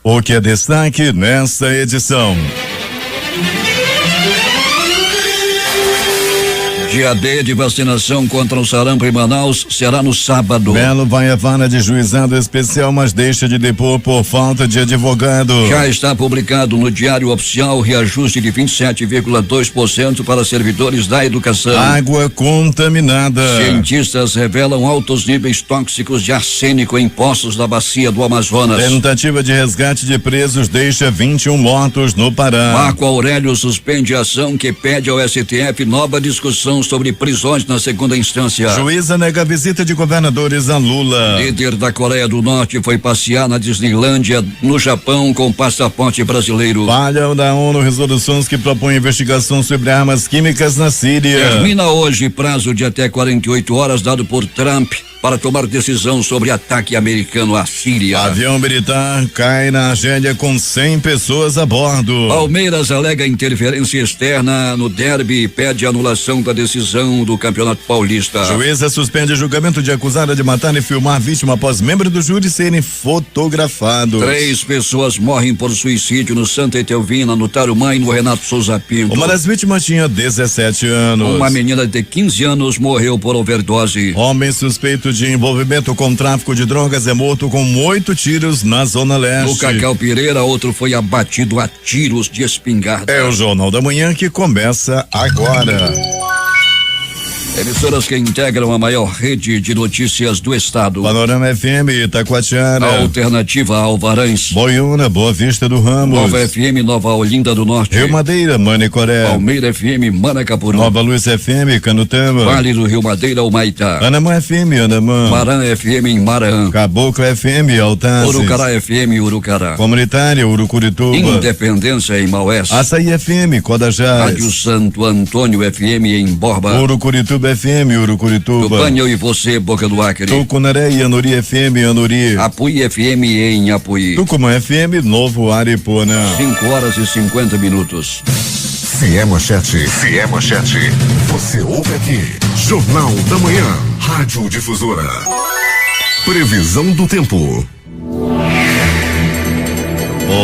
O que é destaque nesta edição? Dia D de vacinação contra o sarampo em Manaus será no sábado. Melo vai à vara de juizado especial, mas deixa de depor por falta de advogado. Já está publicado no Diário Oficial reajuste de 27,2% para servidores da educação. Água contaminada. Cientistas revelam altos níveis tóxicos de arsênico em poços da bacia do Amazonas. Tentativa de resgate de presos deixa 21 mortos no Pará. Marco Aurélio suspende a ação que pede ao STF nova discussão sobre prisões na segunda instância. Juíza nega visita de governadores a Lula. Líder da Coreia do Norte foi passear na Disneylândia, no Japão, com passaporte brasileiro. Falha da ONU resoluções que propõem investigação sobre armas químicas na Síria. Termina hoje prazo de até 48 horas dado por Trump para tomar decisão sobre ataque americano à Síria. Avião militar cai na Argélia com 100 pessoas a bordo. Palmeiras alega interferência externa no derby e pede anulação da decisão do Campeonato Paulista. Juíza suspende julgamento de acusada de matar e filmar vítima após membro do júri serem fotografados. 3 pessoas morrem por suicídio no Santa Etelvina, no Tarumã e no Renato Souza Pinto. Uma das vítimas tinha 17 anos. Uma menina de 15 anos morreu por overdose. Homem suspeito de envolvimento com tráfico de drogas é morto com 8 tiros na Zona Leste. No Cacau Pireira, outro foi abatido a tiros de espingarda. É o Jornal da Manhã que começa agora. Emissoras que integram a maior rede de notícias do estado. Panorama FM, Itacoatiara. Alternativa Alvarães. Boiúna, Boa Vista do Ramos. Nova FM, Nova Olinda do Norte. Rio Madeira, Manicoré. Palmeira FM, Manacapuru. Nova Luz FM, Canutama. Vale do Rio Madeira, Humaitá. Anamã FM, Anamã. Marã FM em Maraã. Caboclo FM, Altazes. Urucará FM, Urucará. Comunitária, Urucurituba. Independência em Maués. Açaí FM, Codajás. Rádio Santo Antônio FM em Borba. Urucurituba FM, Urucurituba. Tupanha e você, Boca do Acre. Tucunaré e Anuri FM, Anuri. Apuí FM em Apuí. Tucumã FM, Novo Aripuanã. 5:50. Se é manchete, você ouve aqui. Jornal da Manhã, Rádio Difusora. Previsão do tempo.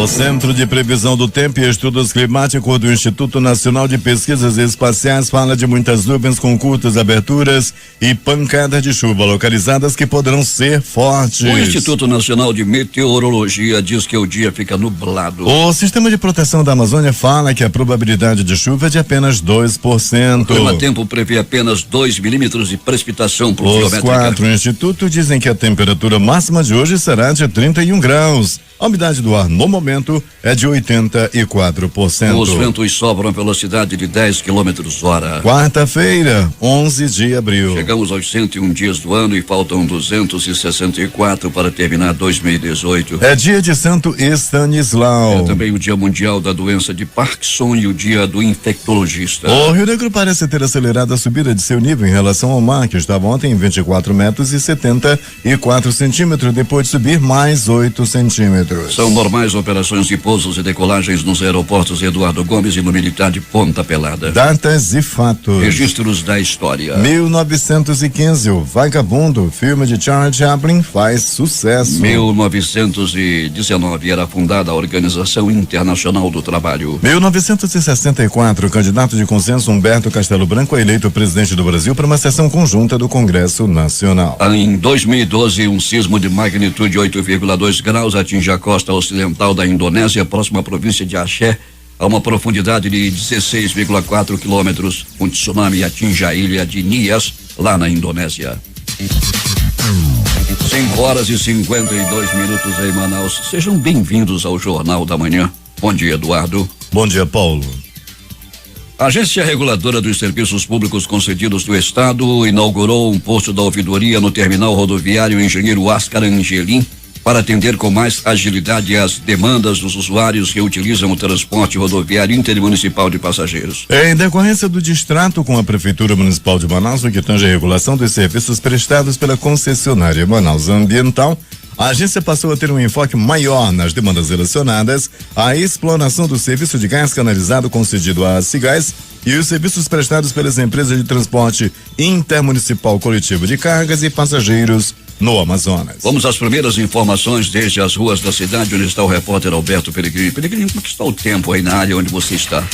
O Centro de Previsão do Tempo e Estudos Climáticos do Instituto Nacional de Pesquisas Espaciais fala de muitas nuvens com curtas aberturas e pancadas de chuva localizadas que poderão ser fortes. O Instituto Nacional de Meteorologia diz que o dia fica nublado. O Sistema de Proteção da Amazônia fala que a probabilidade de chuva é de apenas 2%. O Climatempo prevê apenas 2 milímetros de precipitação por quilômetro. Os 4 institutos dizem que a temperatura máxima de hoje será de 31 graus. A umidade do ar no momento é de 84%. Os ventos sopram velocidade de 10 km/h. Quarta-feira, 11 de abril. Chegamos aos 101 dias do ano e faltam 264 para terminar 2018. É dia de Santo Estanislau. É também o Dia Mundial da Doença de Parkinson e o Dia do Infectologista. O Rio Negro parece ter acelerado a subida de seu nível em relação ao mar, que estava ontem em 24 metros e 74 centímetros, depois de subir mais 8 centímetros. São normais operações de pousos e decolagens nos aeroportos Eduardo Gomes e no Militar de Ponta Pelada. Datas e fatos. Registros da história. 1915, o Vagabundo, filme de Charles Chaplin, faz sucesso. 1919 era fundada a Organização Internacional do Trabalho. 1964, o candidato de consenso Humberto Castelo Branco é eleito presidente do Brasil para uma sessão conjunta do Congresso Nacional. Em 2012, um sismo de magnitude 8,2 graus atinge a costa ocidental da Indonésia, próxima à província de Aceh, a uma profundidade de 16,4 quilômetros. Um tsunami atinge a ilha de Nias, lá na Indonésia. 5:52 em Manaus. Sejam bem-vindos ao Jornal da Manhã. Bom dia, Eduardo. Bom dia, Paulo. A Agência Reguladora dos Serviços Públicos Concedidos do Estado inaugurou um posto da ouvidoria no terminal rodoviário Engenheiro Oscar Angelim para atender com mais agilidade as demandas dos usuários que utilizam o transporte rodoviário intermunicipal de passageiros. Em decorrência do distrato com a Prefeitura Municipal de Manaus, no que tange a regulação dos serviços prestados pela concessionária Manaus Ambiental, a agência passou a ter um enfoque maior nas demandas relacionadas à exploração do serviço de gás canalizado concedido à Cigás e os serviços prestados pelas empresas de transporte intermunicipal coletivo de cargas e passageiros no Amazonas. Vamos às primeiras informações desde as ruas da cidade, onde está o repórter Alberto Peregrini. Peregrini, como que está o tempo aí na área onde você está?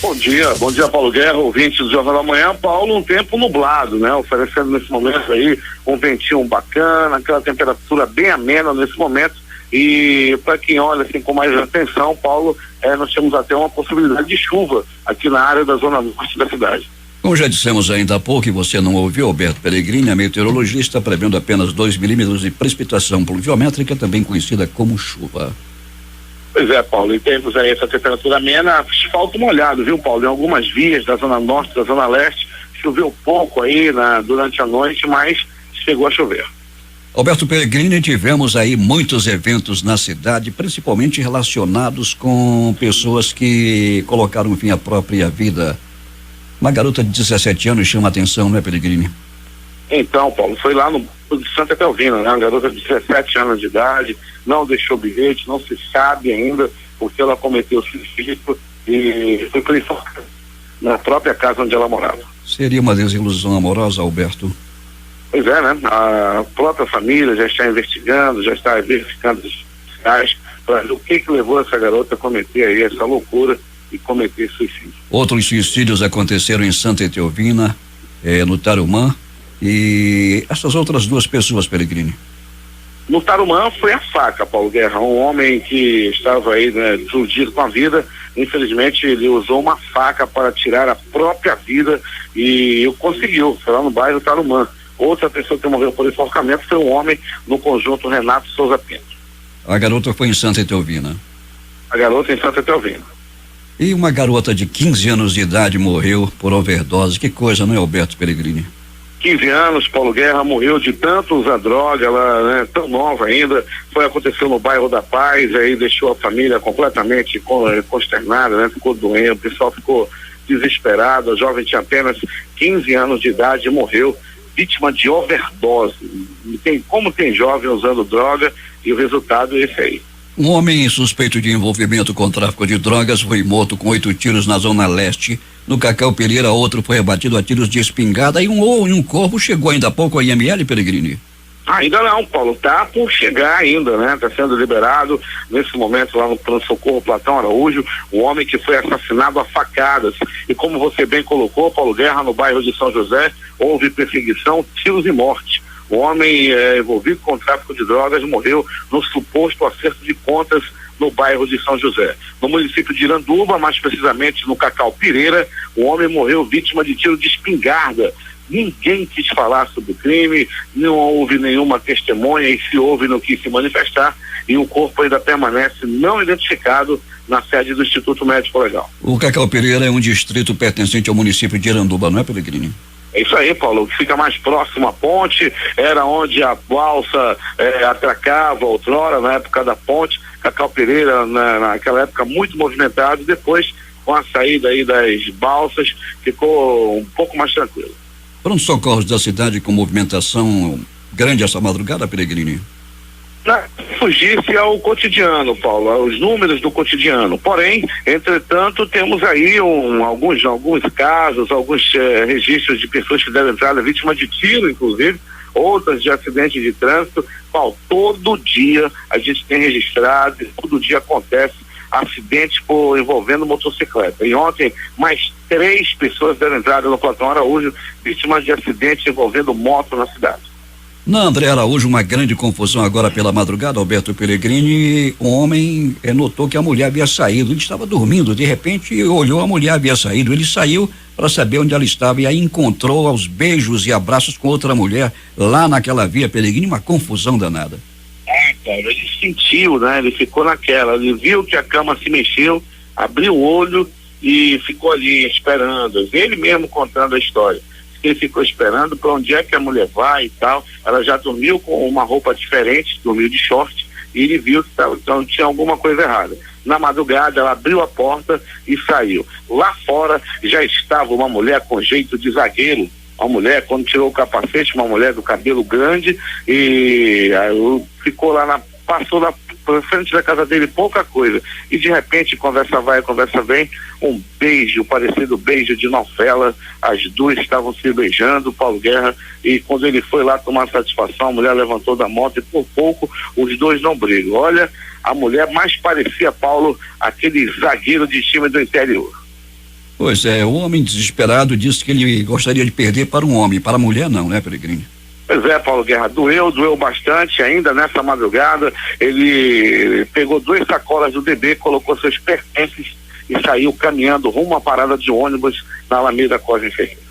Bom dia Paulo Guerra, ouvintes do Jornal da Manhã. Paulo, um tempo nublado, né? Oferecendo nesse momento aí um ventinho bacana, aquela temperatura bem amena nesse momento. E para quem olha assim com mais atenção, Paulo, nós temos até uma possibilidade de chuva aqui na área da zona norte da cidade. Como já dissemos ainda há pouco, e você não ouviu, Alberto Peregrini, a meteorologia está prevendo apenas 2 milímetros de precipitação pluviométrica, também conhecida como chuva. Pois é, Paulo, e temos aí essa temperatura amena, asfalto molhado, viu, Paulo? Em algumas vias da zona norte, da zona leste, choveu pouco aí durante a noite, mas chegou a chover. Alberto Peregrini, tivemos aí muitos eventos na cidade, principalmente relacionados com pessoas que colocaram fim à própria vida. Uma garota de 17 anos chama a atenção, não é, Peregrini? Então, Paulo, foi lá no de Santa Etelvina, né? Uma garota de 17 anos de idade, não deixou bilhete, não se sabe ainda porque ela cometeu suicídio e foi enforcada na própria casa onde ela morava. Seria uma desilusão amorosa, Alberto? Pois é, né? A própria família já está investigando, já está verificando os sinais para ver o que levou essa garota a cometer aí essa loucura e cometer suicídio. Outros suicídios aconteceram em Santa Etelvina, no Tarumã, e essas outras duas pessoas, Peregrini? No Tarumã foi a faca, Paulo Guerra, um homem que estava aí, né, desiludido com a vida, infelizmente ele usou uma faca para tirar a própria vida e conseguiu, foi lá no bairro Tarumã. Outra pessoa que morreu por enforcamento foi um homem no conjunto Renato Souza Pinto. A garota foi em Santa Etelvina? A garota em Santa Etelvina. E uma garota de 15 anos de idade morreu por overdose, que coisa, não é, Alberto Peregrini? 15 anos, Paulo Guerra, morreu de tanto usar droga, ela, né, tão nova ainda, aconteceu no bairro da Paz, aí deixou a família completamente consternada, né, ficou doente, o pessoal ficou desesperado, a jovem tinha apenas 15 anos de idade e morreu, vítima de overdose. Como tem jovem usando droga, e o resultado é esse aí. Um homem suspeito de envolvimento com tráfico de drogas foi morto com 8 tiros na zona leste. No Cacau Pereira, outro foi abatido a tiros de espingarda e um corpo chegou ainda há pouco a IML, Peregrini? Ainda não, Paulo, tá por chegar ainda, né? Tá sendo liberado nesse momento lá no pronto-socorro Platão Araújo, o homem que foi assassinado a facadas. E como você bem colocou, Paulo Guerra, no bairro de São José, houve perseguição, tiros e morte. O homem envolvido com tráfico de drogas morreu no suposto acerto de contas no bairro de São José. No município de Iranduba, mais precisamente no Cacau Pereira, o homem morreu vítima de tiro de espingarda. Ninguém quis falar sobre o crime, não houve nenhuma testemunha e se houve não quis se manifestar e o corpo ainda permanece não identificado na sede do Instituto Médico Legal. O Cacau Pereira é um distrito pertencente ao município de Iranduba, não é, Peregrini? É isso aí, Paulo, que fica mais próximo à ponte, era onde a balsa atracava outrora, na época da ponte. Cacau Pereira, naquela época, muito movimentado, depois, com a saída aí das balsas, ficou um pouco mais tranquilo. Pronto-socorros da cidade com movimentação grande essa madrugada, Peregrini? Fugisse ao cotidiano, Paulo, aos números do cotidiano. Porém, entretanto, temos aí alguns casos, alguns registros de pessoas que deram entrada vítima de tiro, inclusive, outras de acidente de trânsito. Paulo, todo dia a gente tem registrado, todo dia acontece acidentes envolvendo motocicleta. E ontem, mais 3 pessoas deram entrada no Platão Araújo, vítimas de acidentes envolvendo moto na cidade. Na André Araújo, uma grande confusão agora pela madrugada, Alberto Peregrini. Um homem notou que a mulher havia saído, ele estava dormindo, de repente olhou, a mulher havia saído, ele saiu para saber onde ela estava e aí encontrou aos beijos e abraços com outra mulher lá naquela via, Peregrini, uma confusão danada. Cara, ele sentiu, né? Ele ficou naquela, ele viu que a cama se mexeu, abriu o olho e ficou ali esperando, ele mesmo contando a história. Ele ficou esperando para onde é que a mulher vai e tal. Ela já dormiu com uma roupa diferente, dormiu de short, e ele viu que então tinha alguma coisa errada. Na madrugada, ela abriu a porta e saiu. Lá fora já estava uma mulher com jeito de zagueiro. Uma mulher, quando tirou o capacete, uma mulher do cabelo grande, e ficou lá passou na frente da casa dele pouca coisa, e de repente, conversa vai, conversa vem, um beijo, parecido beijo de novela, as duas estavam se beijando, Paulo Guerra, e quando ele foi lá tomar satisfação, a mulher levantou da moto e por pouco os dois não brigam. Olha, a mulher mais parecia, Paulo, aquele zagueiro de time do interior. Pois é, o homem desesperado disse que ele gostaria de perder para um homem, para a mulher não, né, Peregrini? Pois é, Paulo Guerra, doeu bastante ainda nessa madrugada. Ele pegou 2 sacolas do DB, colocou seus pertences e saiu caminhando rumo à parada de ônibus na Alameda Cosme Ferreira.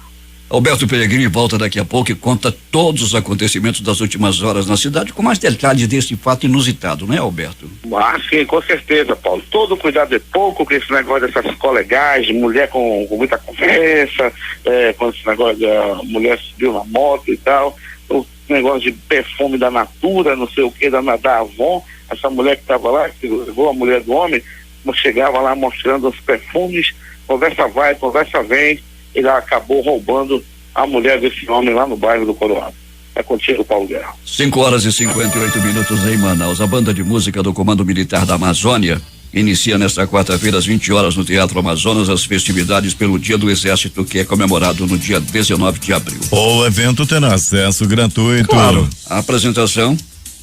Alberto Peregrini volta daqui a pouco e conta todos os acontecimentos das últimas horas na cidade, com mais detalhes desse fato inusitado, não é, Alberto? Ah, sim, com certeza, Paulo. Todo cuidado é pouco com esse negócio dessas colegais, mulher com muita conversa, com esse negócio da mulher subiu na moto e tal, o negócio de perfume da Natura, não sei o que, da Avon, essa mulher que estava lá, que levou a mulher do homem, chegava lá mostrando os perfumes, conversa vai, conversa vem, ele acabou roubando a mulher desse homem lá no bairro do Coroado. É contigo, Paulo Guerra. 5h58 em Manaus. A banda de música do Comando Militar da Amazônia inicia nesta quarta-feira às 20 horas no Teatro Amazonas as festividades pelo Dia do Exército, que é comemorado no dia 19 de abril. O evento terá acesso gratuito. Claro. A apresentação,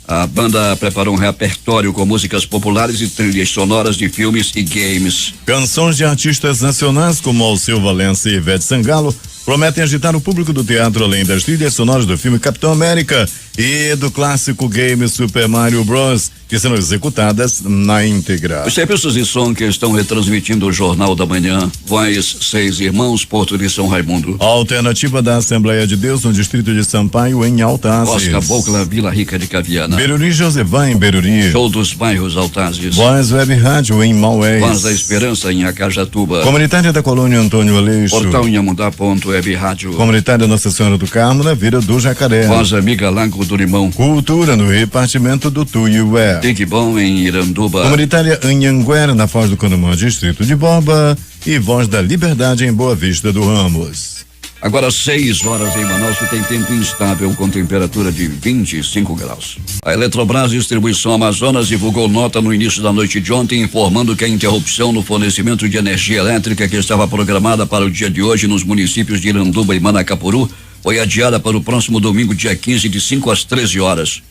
a banda preparou um repertório com músicas populares e trilhas sonoras de filmes e games. Canções de artistas nacionais como Alceu Valença e Ivete Sangalo prometem agitar o público do teatro, além das trilhas sonoras do filme Capitão América e do clássico game Super Mario Bros, que serão executadas na íntegra. Os serviços de som que estão retransmitindo o Jornal da Manhã, Voz 6 Irmãos, Porto de São Raimundo. A alternativa da Assembleia de Deus no distrito de Sampaio, em Altazes. Oscar Bocla, Vila Rica de Caviana. Beruri Josevá, em Beruri. Show dos Bairros Altazes. Voz Web Rádio, em Maués. Voz da Esperança, em Acajatuba. Comunitária da Colônia Antônio Aleixo. Portal Inhamundá.web Rádio. Comunitária Nossa Senhora do Carmo, na Vila do Jacaré. Voz Amiga Lago do Limão. Cultura no repartimento do Tuiué. Tique Bom, em Iranduba. Comunitária Anhanguera, na Foz do Canumã, distrito de Borba. E Voz da Liberdade, em Boa Vista do Ramos. Agora 6 horas em Manaus, que tem tempo instável com temperatura de 25 graus. A Eletrobras Distribuição Amazonas divulgou nota no início da noite de ontem informando que a interrupção no fornecimento de energia elétrica que estava programada para o dia de hoje nos municípios de Iranduba e Manacapuru foi adiada para o próximo domingo, dia 15, de 5 às 13 horas.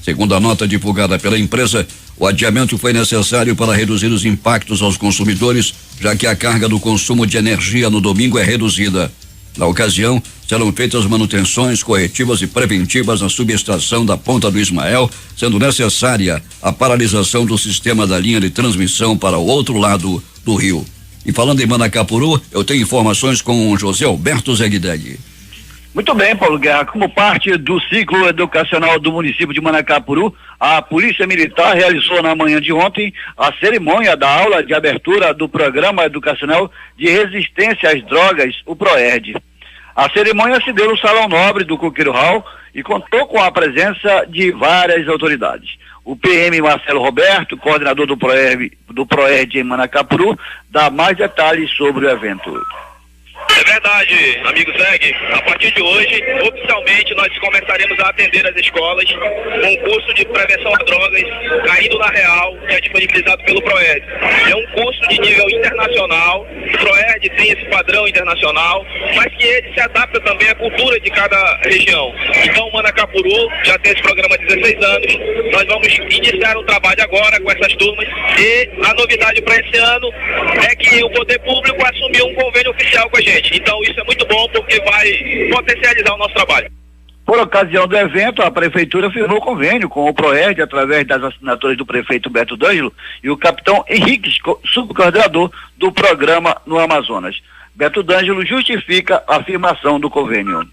Segundo a nota divulgada pela empresa, o adiamento foi necessário para reduzir os impactos aos consumidores, já que a carga do consumo de energia no domingo é reduzida. Na ocasião, serão feitas manutenções corretivas e preventivas na subestação da Ponta do Ismael, sendo necessária a paralisação do sistema da linha de transmissão para o outro lado do rio. E falando em Manacapuru, eu tenho informações com o José Alberto Zegdeg. Muito bem, Paulo Guerra. Como parte do ciclo educacional do município de Manacapuru, a Polícia Militar realizou na manhã de ontem a cerimônia da aula de abertura do Programa Educacional de Resistência às Drogas, o PROERD. A cerimônia se deu no Salão Nobre do Coqueiro Hall e contou com a presença de várias autoridades. O PM Marcelo Roberto, coordenador do PROERD em Manacapuru, dá mais detalhes sobre o evento. É verdade, amigo Zeg. A partir de hoje, oficialmente, nós começaremos a atender as escolas com um curso de prevenção a drogas caído na real, que é disponibilizado pelo PROERD. É um curso de nível internacional. O PROERD tem esse padrão internacional, mas que ele se adapta também à cultura de cada região. Então, Manacapuru já tem esse programa há 16 anos. Nós vamos iniciar um trabalho agora com essas turmas e a novidade para esse ano é que o poder público assumiu um convênio oficial com a gente. Então isso é muito bom porque vai potencializar o nosso trabalho. Por ocasião do evento, a Prefeitura firmou convênio com o PROERD através das assinaturas do prefeito Beto D'Angelo e o capitão Henrique, subcoordenador do programa no Amazonas. Beto D'Angelo justifica a afirmação do convênio.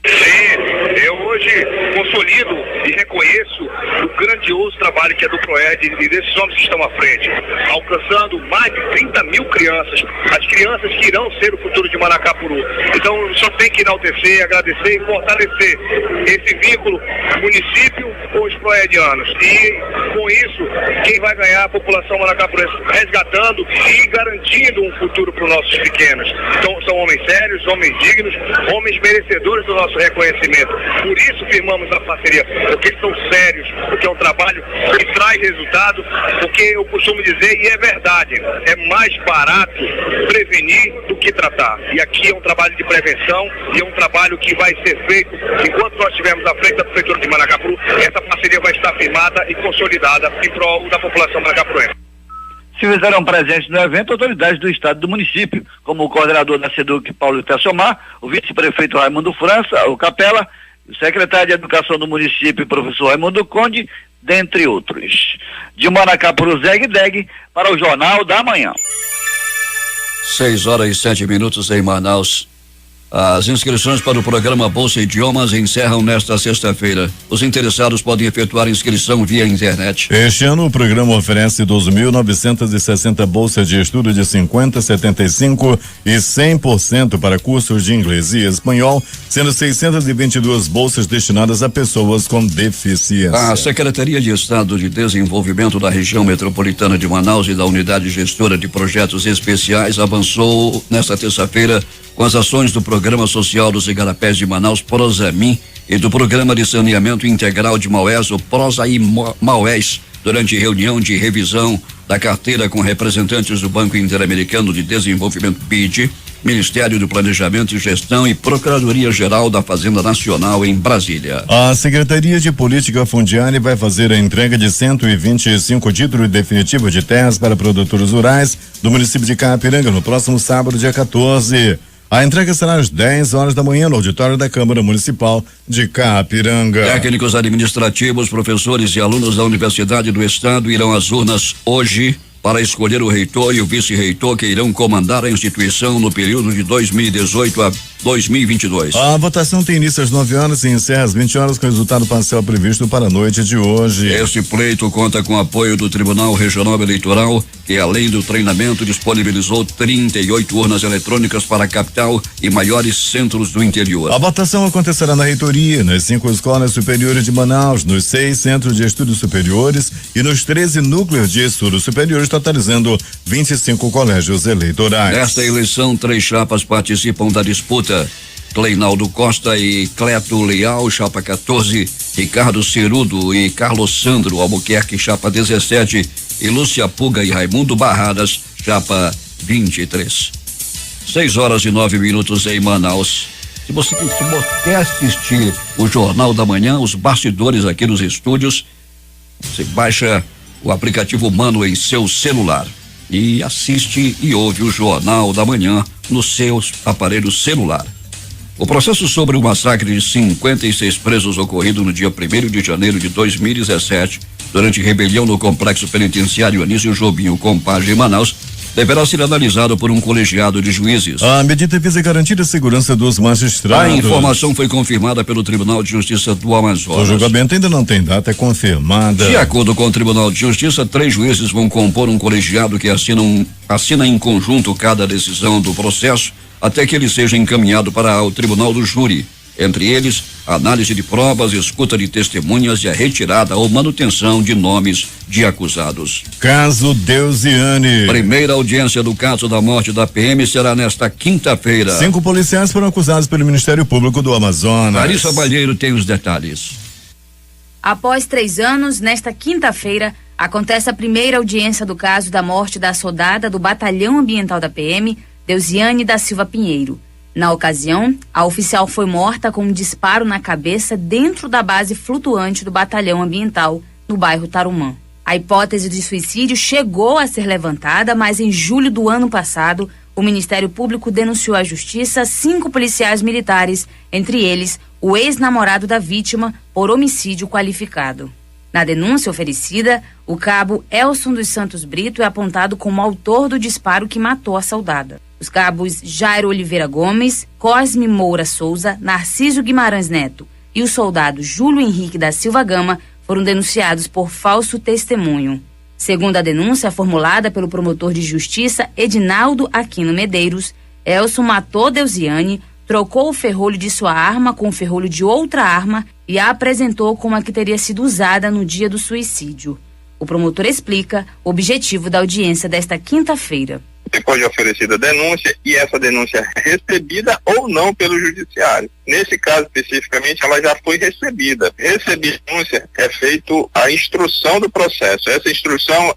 Sim, eu hoje consolido e reconheço o grandioso trabalho que é do PROERD e desses homens que estão à frente, alcançando mais de 30 mil crianças, as crianças que irão ser o futuro de Manacapuru. Então só tem que enaltecer, agradecer e fortalecer esse vínculo município com os proedianos. E com isso, quem vai ganhar a população manacapurense, resgatando e garantindo um futuro para os nossos pequenos. Então são homens sérios, homens dignos, homens merecedores do nosso reconhecimento. Por Por isso firmamos a parceria, porque são sérios, porque é um trabalho que traz resultado, porque eu costumo dizer, e é verdade, é mais barato prevenir do que tratar. E aqui é um trabalho de prevenção e é um trabalho que vai ser feito enquanto nós estivermos à frente da Prefeitura de Manacapuru. Essa parceria vai estar firmada e consolidada em prol da população manacapurense. Se fizeram presentes no evento autoridades do estado e do município, como o coordenador da SEDUC, Paulo Tessomar, o vice-prefeito Raimundo França, o Capela, o secretário de Educação do município, professor Raimundo Conde, dentre outros. De Manacapuru, Zeg Deg, para o Jornal da Manhã. 6h07 em Manaus. As inscrições para o programa Bolsa Idiomas encerram nesta sexta-feira. Os interessados podem efetuar inscrição via internet. Este ano o programa oferece 12.960 bolsas de estudo de 50%, 75% e 100% para cursos de inglês e espanhol, sendo 622 bolsas destinadas a pessoas com deficiência. A Secretaria de Estado de Desenvolvimento da Região Metropolitana de Manaus e da Unidade Gestora de Projetos Especiais avançou nesta terça-feira com as ações do Programa Social dos Igarapés de Manaus, Prosamin, e do Programa de Saneamento Integral de Maués, o Prosaí Maués, durante reunião de revisão da carteira com representantes do Banco Interamericano de Desenvolvimento, BID, Ministério do Planejamento e Gestão e Procuradoria-Geral da Fazenda Nacional em Brasília. A Secretaria de Política Fundiária vai fazer a entrega de 125 títulos definitivos de terras para produtores rurais do município de Capiranga no próximo sábado, dia 14. A entrega será às 10 horas da manhã no auditório da Câmara Municipal de Capiranga. Técnicos administrativos, professores e alunos da Universidade do Estado irão às urnas hoje para escolher o reitor e o vice-reitor que irão comandar a instituição no período de 2018 a 2022. A votação tem início às 9 horas e encerra às 20 horas com o resultado parcial previsto para a noite de hoje. Este pleito conta com o apoio do Tribunal Regional Eleitoral, que além do treinamento disponibilizou 38 urnas eletrônicas para a capital e maiores centros do interior. A votação acontecerá na reitoria, nas 5 escolas superiores de Manaus, nos 6 centros de estudos superiores e nos 13 núcleos de estudos superiores, totalizando 25 colégios eleitorais. Nesta eleição, 3 chapas participam da disputa. Cleinaldo Costa e Cleto Leal, chapa 14, Ricardo Cerudo e Carlos Sandro Albuquerque, chapa 17, e Lúcia Puga e Raimundo Barradas, chapa 23. 6h09 em Manaus. Se você quer assistir o Jornal da Manhã, os bastidores aqui nos estúdios, você baixa o aplicativo Mano em seu celular e assiste e ouve o Jornal da Manhã no seu aparelho celular. O processo sobre o massacre de 56 presos ocorrido no dia 1º de janeiro de 2017, durante rebelião no complexo penitenciário Anísio Jobim, Compage, em Manaus, deverá ser analisado por um colegiado de juízes. A medida visa garantir a segurança dos magistrados. A informação foi confirmada pelo Tribunal de Justiça do Amazonas. O julgamento ainda não tem data confirmada. De acordo com o Tribunal de Justiça, 3 juízes vão compor um colegiado que assina em conjunto cada decisão do processo até que ele seja encaminhado para o Tribunal do Júri. Entre eles, a análise de provas, escuta de testemunhas e a retirada ou manutenção de nomes de acusados. Caso Deusiane. Primeira audiência do caso da morte da PM será nesta quinta-feira. 5 policiais foram acusados pelo Ministério Público do Amazonas. Larissa Balheiro tem os detalhes. Após 3 anos, nesta quinta-feira, acontece a primeira audiência do caso da morte da soldada do Batalhão Ambiental da PM, Deusiane da Silva Pinheiro. Na ocasião, a oficial foi morta com um disparo na cabeça dentro da base flutuante do Batalhão Ambiental, no bairro Tarumã. A hipótese de suicídio chegou a ser levantada, mas em julho do ano passado, o Ministério Público denunciou à Justiça 5 policiais militares, entre eles o ex-namorado da vítima, por homicídio qualificado. Na denúncia oferecida, o cabo Elson dos Santos Brito é apontado como autor do disparo que matou a soldada. Os cabos Jairo Oliveira Gomes, Cosme Moura Souza, Narciso Guimarães Neto e o soldado Júlio Henrique da Silva Gama foram denunciados por falso testemunho. Segundo a denúncia formulada pelo promotor de justiça Edinaldo Aquino Medeiros, Elson matou Deusiane, trocou o ferrolho de sua arma com o ferrolho de outra arma e a apresentou como a que teria sido usada no dia do suicídio. O promotor explica o objetivo da audiência desta quinta-feira. depois de oferecida a denúncia, e essa denúncia é recebida ou não pelo judiciário. Nesse caso especificamente, ela já foi recebida. Receber a denúncia é feito a instrução do processo. Essa instrução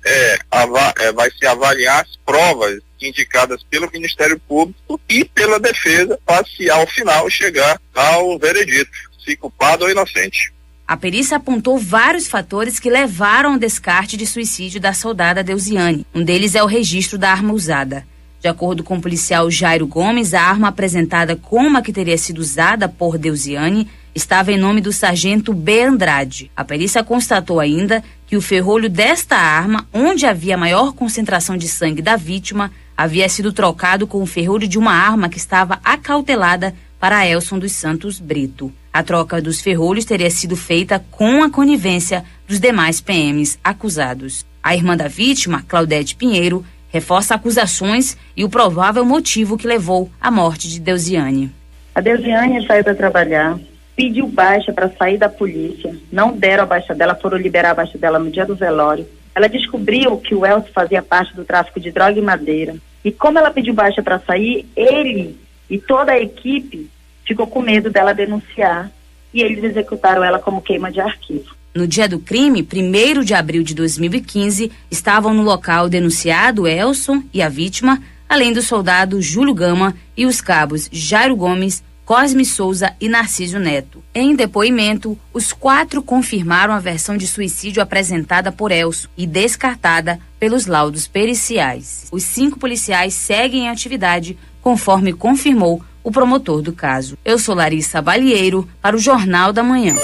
vai se avaliar as provas indicadas pelo Ministério Público e pela defesa para, se ao final chegar ao veredito, se culpado ou inocente. A perícia apontou vários fatores que levaram ao descarte de suicídio da soldada Deusiane. Um deles é o registro da arma usada. De acordo com o policial Jairo Gomes, a arma apresentada como a que teria sido usada por Deusiane estava em nome do sargento B. Andrade. A perícia constatou ainda que o ferrolho desta arma, onde havia maior concentração de sangue da vítima, havia sido trocado com o ferrolho de uma arma que estava acautelada para Elson dos Santos Brito. A troca dos ferrolhos teria sido feita com a conivência dos demais PMs acusados. A irmã da vítima, Claudete Pinheiro, reforça acusações e o provável motivo que levou à morte de Deusiane. A Deusiane saiu para trabalhar, pediu baixa para sair da polícia, não deram a baixa dela, foram liberar a baixa dela no dia do velório. Ela descobriu que o Elson fazia parte do tráfico de droga e madeira. E como ela pediu baixa para sair, ele e toda a equipe ficou com medo dela denunciar e eles executaram ela como queima de arquivo. No dia do crime, 1º de abril de 2015, estavam no local o denunciado Elson e a vítima, além do soldado Júlio Gama e os cabos Jairo Gomes, Cosme Souza e Narciso Neto. Em depoimento, os 4 confirmaram a versão de suicídio apresentada por Elson e descartada pelos laudos periciais. Os 5 policiais seguem em atividade, conforme confirmou o promotor do caso. Eu sou Larissa Balieiro, para o Jornal da Manhã.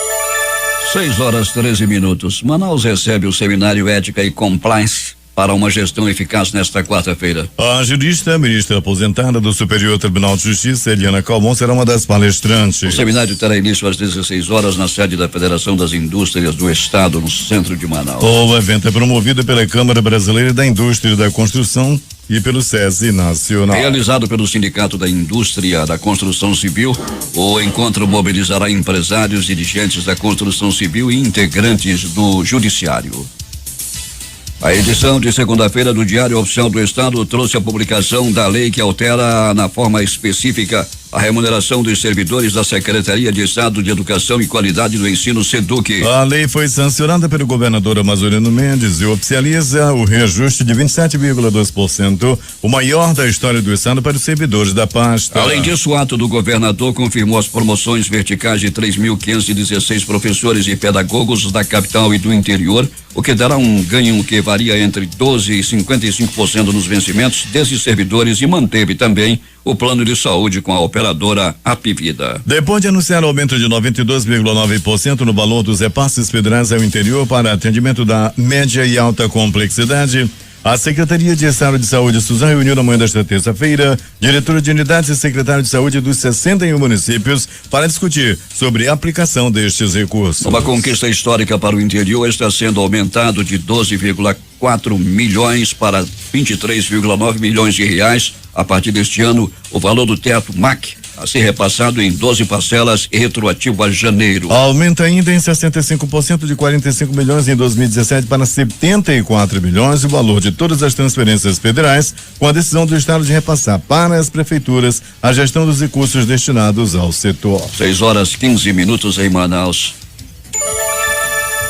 6:13. Manaus recebe o seminário Ética e Compliance para uma gestão eficaz nesta quarta-feira. A jurista, ministra aposentada do Superior Tribunal de Justiça, Eliana Calmon, será uma das palestrantes. O seminário terá início às 16 horas na sede da Federação das Indústrias do Estado, no centro de Manaus. O evento é promovido pela Câmara Brasileira da Indústria da Construção e pelo SESI Nacional. Realizado pelo Sindicato da Indústria da Construção Civil, o encontro mobilizará empresários, dirigentes da construção civil e integrantes do Judiciário. A edição de segunda-feira do Diário Oficial do Estado trouxe a publicação da lei que altera na forma específica a remuneração dos servidores da Secretaria de Estado de Educação e Qualidade do Ensino, SEDUC. A lei foi sancionada pelo governador Amazonino Mendes e oficializa o reajuste de 27,2%, o maior da história do Estado para os servidores da pasta. Além disso, o ato do governador confirmou as promoções verticais de 3.516 professores e pedagogos da capital e do interior, o que dará um ganho que varia entre 12% e 55% nos vencimentos desses servidores, e manteve também o plano de saúde com a operadora Apivida. Depois de anunciar o aumento de 92,9% no valor dos repasses federais ao interior para atendimento da média e alta complexidade, a Secretaria de Estado de Saúde, Suzano, reuniu na manhã desta terça-feira diretora de unidades e secretário de saúde dos 61 municípios para discutir sobre a aplicação destes recursos. Uma conquista histórica para o interior, está sendo aumentado de 12,4 milhões para 23,9 milhões de reais a partir deste ano o valor do teto MAC a ser repassado em 12 parcelas retroativo a janeiro. Aumenta ainda em 65% de 45 milhões em 2017 para 74 milhões o valor de todas as transferências federais, com a decisão do Estado de repassar para as prefeituras a gestão dos recursos destinados ao setor. 6:15 em Manaus.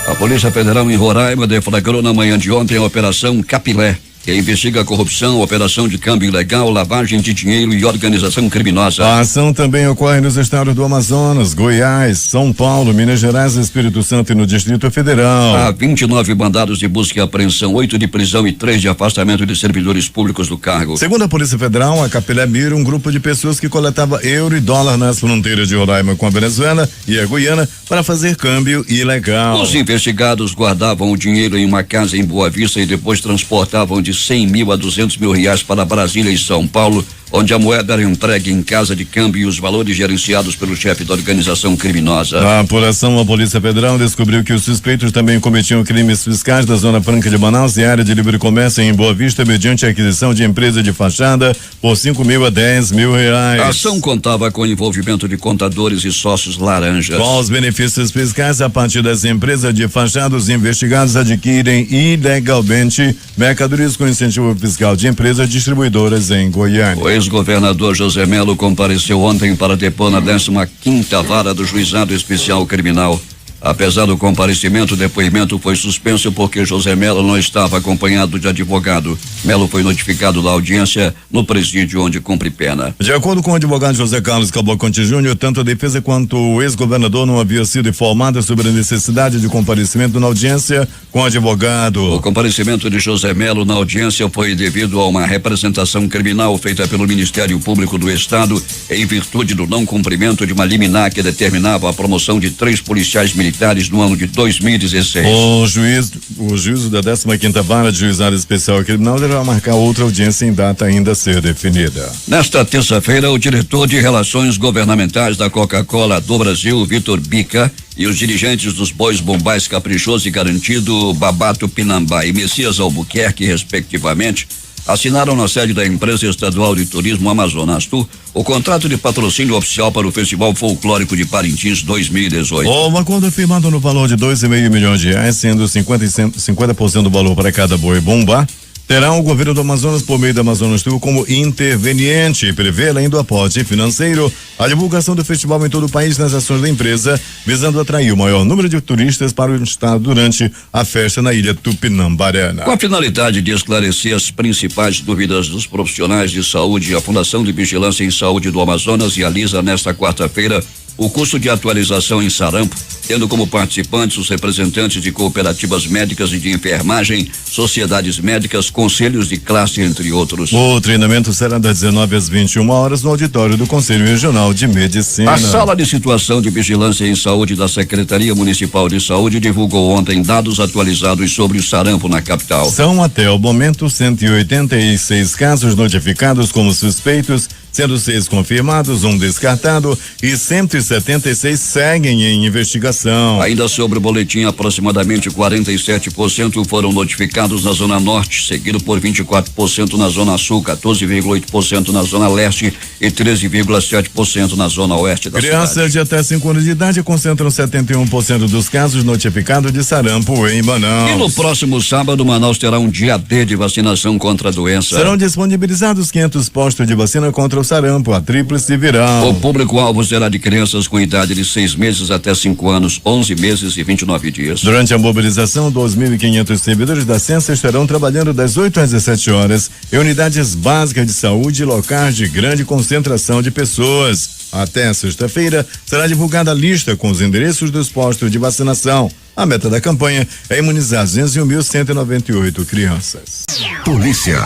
A Polícia Federal em Roraima deflagrou na manhã de ontem a Operação Capilé, que investiga a corrupção, operação de câmbio ilegal, lavagem de dinheiro e organização criminosa. A ação também ocorre nos estados do Amazonas, Goiás, São Paulo, Minas Gerais, Espírito Santo e no Distrito Federal. Há 29 mandados de busca e apreensão, 8 de prisão e 3 de afastamento de servidores públicos do cargo. Segundo a Polícia Federal, a Capilé mira um grupo de pessoas que coletava euro e dólar nas fronteiras de Roraima com a Venezuela e a Guiana para fazer câmbio ilegal. Os investigados guardavam o dinheiro em uma casa em Boa Vista e depois transportavam de 100 mil a 200 mil reais para Brasília e São Paulo, onde a moeda era entregue em casa de câmbio e os valores gerenciados pelo chefe da organização criminosa. Na apuração, a Polícia Federal descobriu que os suspeitos também cometiam crimes fiscais da Zona Franca de Manaus e área de livre comércio em Boa Vista, mediante a aquisição de empresa de fachada por 5.000 a 10.000 reais. A ação contava com o envolvimento de contadores e sócios laranjas. Com os benefícios fiscais, a partir das empresas de fachada, os investigados adquirem ilegalmente mercadorias com incentivo fiscal de empresas distribuidoras em Goiânia. O ex-governador José Melo compareceu ontem para depor na 15ª Vara do Juizado Especial Criminal. Apesar do comparecimento, o depoimento foi suspenso porque José Melo não estava acompanhado de advogado. Melo foi notificado da audiência no presídio onde cumpre pena. De acordo com o advogado José Carlos Cavalcante Júnior, tanto a defesa quanto o ex-governador não haviam sido informados sobre a necessidade de comparecimento na audiência com o advogado. O comparecimento de José Melo na audiência foi devido a uma representação criminal feita pelo Ministério Público do Estado em virtude do não cumprimento de uma liminar que determinava a promoção de 3 policiais militares no ano de 2016. O juízo da 15ª Vara de Juizado Especial Criminal deverá marcar outra audiência em data ainda a ser definida. Nesta terça-feira, o diretor de Relações Governamentais da Coca-Cola do Brasil, Vitor Bica, e os dirigentes dos Bois Bombais Caprichoso e Garantido, Babato Pinambá e Messias Albuquerque, respectivamente, assinaram na sede da empresa estadual de turismo Amazonas Tour o contrato de patrocínio oficial para o Festival Folclórico de Parintins 2018. O acordo firmado no valor de R$2,5 milhões, sendo 50% do valor para cada boi bomba, terá o governo do Amazonas, por meio da Amazonas Tour, como interveniente e prevê, além do aporte financeiro, a divulgação do festival em todo o país nas ações da empresa, visando atrair o maior número de turistas para o estado durante a festa na ilha Tupinambarana. Com a finalidade de esclarecer as principais dúvidas dos profissionais de saúde, a Fundação de Vigilância em Saúde do Amazonas realiza nesta quarta-feira o curso de atualização em sarampo, tendo como participantes os representantes de cooperativas médicas e de enfermagem, sociedades médicas, conselhos de classe, entre outros. O treinamento será das 19 às 21 horas no auditório do Conselho Regional de Medicina. A Sala de Situação de Vigilância em Saúde da Secretaria Municipal de Saúde divulgou ontem dados atualizados sobre o sarampo na capital. São até o momento 186 casos notificados como suspeitos, sendo 6 confirmados, 1 descartado e 176 seguem em investigação. Ainda sobre o boletim, aproximadamente 47% foram notificados na Zona Norte, seguido por 24% na Zona Sul, 14,8% na Zona Leste e 13,7% na Zona Oeste da cidade. Crianças de até 5 anos de idade concentram 71% dos casos notificados de sarampo em Manaus. E no próximo sábado, Manaus terá um dia D de vacinação contra a doença. Serão disponibilizados 500 postos de vacina contra o sarampo, a tríplice viral. O público-alvo será de crianças com idade de 6 meses até 5 anos, 11 meses e 29 dias. Durante a mobilização, 2.500 servidores da ciência estarão trabalhando das 8 às 17 horas em unidades básicas de saúde e locais de grande concentração de pessoas. Até sexta-feira será divulgada a lista com os endereços dos postos de vacinação. A meta da campanha é imunizar 201.198 crianças. Polícia.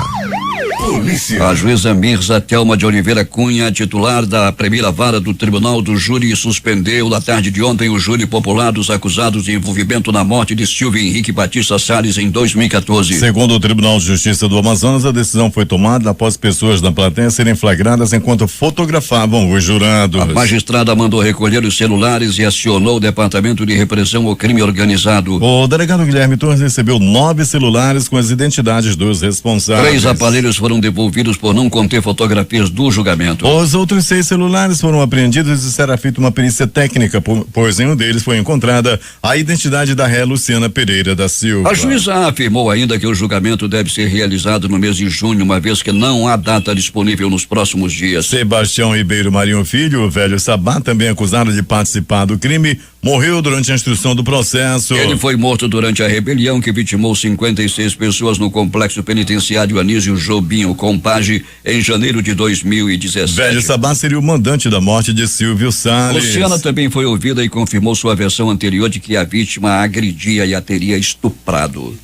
A juíza Mirza Thelma de Oliveira Cunha, titular da primeira vara do Tribunal do Júri, suspendeu na tarde de ontem o júri popular dos acusados de envolvimento na morte de Silvio Henrique Batista Salles em 2014. Segundo o Tribunal de Justiça do Amazonas, a decisão foi tomada após pessoas da plateia serem flagradas enquanto fotografavam os jurados. A magistrada mandou recolher os celulares e acionou o Departamento de Repressão ao Crime Organizado. O delegado Guilherme Torres recebeu 9 celulares com as identidades dos responsáveis. 3 aparelhos foram devolvidos por não conter fotografias do julgamento. Os outros 6 celulares foram apreendidos e será feita uma perícia técnica, pois em um deles foi encontrada a identidade da réia Luciana Pereira da Silva. A juíza afirmou ainda que o julgamento deve ser realizado no mês de junho, uma vez que não há data disponível nos próximos dias. Sebastião Ribeiro Marinho Filho, o velho Sabá, também acusado de participar do crime, morreu durante a instrução do processo. Ele foi morto durante a rebelião que vitimou 56 pessoas no complexo penitenciário Anísio Jobim, Compage, em janeiro de 2017. Velho Sabá seria o mandante da morte de Silvio Salles. Luciana também foi ouvida e confirmou sua versão anterior de que a vítima a agredia e a teria estuprado.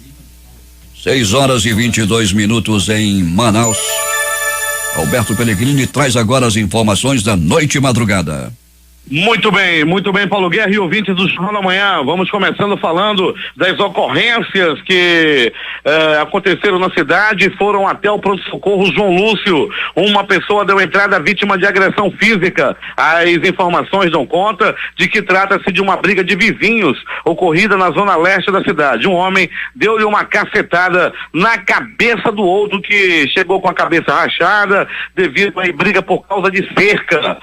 6h22 em Manaus. Alberto Pellegrini traz agora as informações da noite e madrugada. Muito bem, Paulo Guerra e ouvintes do Jornal da Manhã. Vamos começando falando das ocorrências que aconteceram na cidade, foram até o pronto-socorro João Lúcio. Uma pessoa deu entrada vítima de agressão física. As informações dão conta de que trata-se de uma briga de vizinhos ocorrida na zona leste da cidade. Um homem deu-lhe uma cacetada na cabeça do outro, que chegou com a cabeça rachada devido a briga por causa de cerca.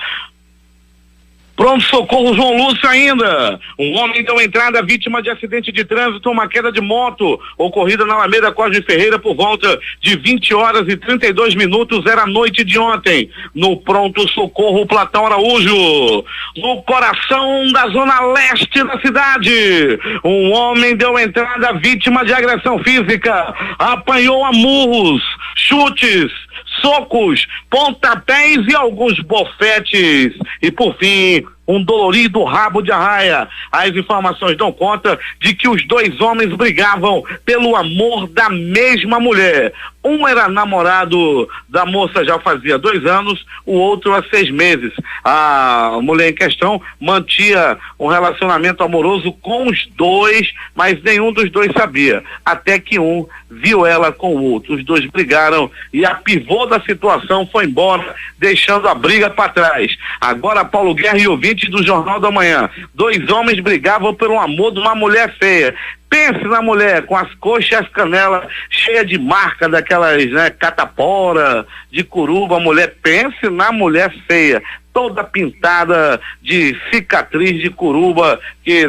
Pronto-socorro João Lúcio ainda. Um homem deu entrada vítima de acidente de trânsito, uma queda de moto, ocorrida na Alameda Cosme Ferreira por volta de 20h32. Era a noite de ontem, no pronto-socorro Platão Araújo, no coração da zona leste da cidade. Um homem deu entrada vítima de agressão física, apanhou a murros, chutes, socos, pontapés e alguns bofetes. E por fim, um dolorido rabo de arraia. As informações dão conta de que os dois homens brigavam pelo amor da mesma mulher. Um era namorado da moça já fazia 2 anos, o outro há 6 meses. A mulher em questão mantinha um relacionamento amoroso com os dois, mas nenhum dos dois sabia. Até que um viu ela com o outro. Os dois brigaram e a pivô da situação foi embora, deixando a briga para trás. Agora, Paulo Guerra e ouvintes do Jornal da Manhã. 2 homens brigavam pelo amor de uma mulher feia. Pense na mulher com as coxas e as canelas cheias de marca daquelas, catapora, de curuba. Mulher, pense na mulher feia, toda pintada de cicatriz de curuba, que,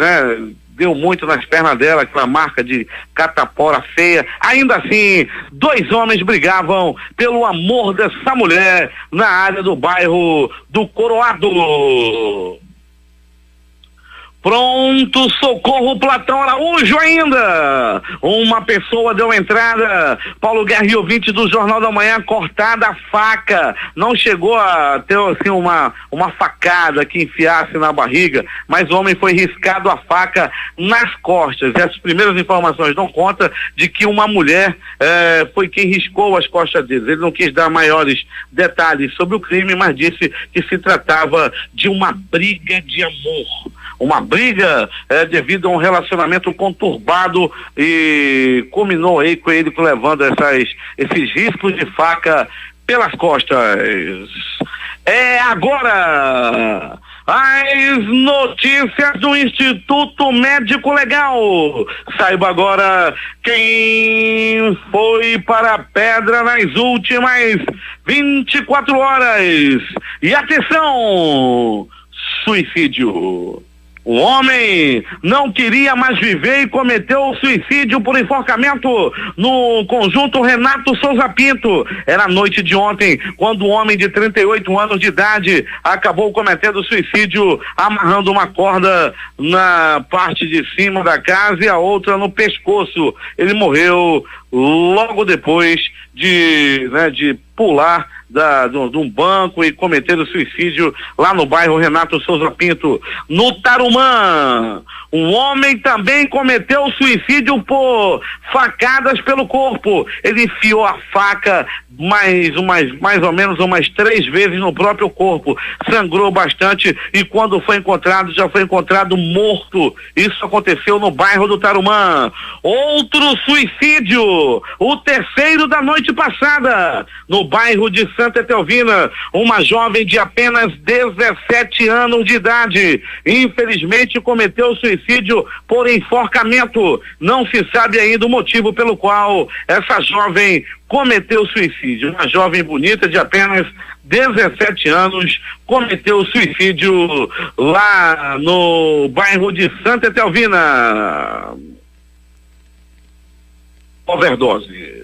deu muito nas pernas dela, aquela marca de catapora feia. Ainda assim, 2 homens brigavam pelo amor dessa mulher na área do bairro do Coroado. Pronto, socorro Platão Araújo ainda. Uma pessoa deu entrada, Paulo Guerra e ouvinte do Jornal da Manhã, cortada a faca. Não chegou a ter assim uma facada que enfiasse na barriga, mas o homem foi riscado a faca nas costas. Essas primeiras informações dão conta de que uma mulher foi quem riscou as costas dele. Ele não quis dar maiores detalhes sobre o crime, mas disse que se tratava de uma briga de amor. Uma briga devido a um relacionamento conturbado, e culminou aí com ele levando esses riscos de faca pelas costas. Agora as notícias do Instituto Médico Legal. Saiba agora quem foi para a pedra nas últimas 24 horas. E atenção, suicídio. O homem não queria mais viver e cometeu o suicídio por enforcamento no conjunto Renato Souza Pinto. Era a noite de ontem, quando um homem de 38 anos de idade acabou cometendo suicídio, amarrando uma corda na parte de cima da casa e a outra no pescoço. Ele morreu logo depois de pular de um banco e cometer o suicídio lá no bairro Renato Souza Pinto. No Tarumã, um homem também cometeu suicídio por facadas pelo corpo. Ele enfiou a faca mais ou menos umas 3 vezes no próprio corpo, sangrou bastante e quando foi encontrado, já foi encontrado morto. Isso aconteceu no bairro do Tarumã. Outro suicídio, o terceiro da noite passada, no bairro de Santa Etelvina, uma jovem de apenas 17 anos de idade, infelizmente cometeu suicídio por enforcamento. Não se sabe ainda o motivo pelo qual essa jovem cometeu suicídio. Uma jovem bonita de apenas 17 anos cometeu suicídio lá no bairro de Santa Etelvina. Overdose.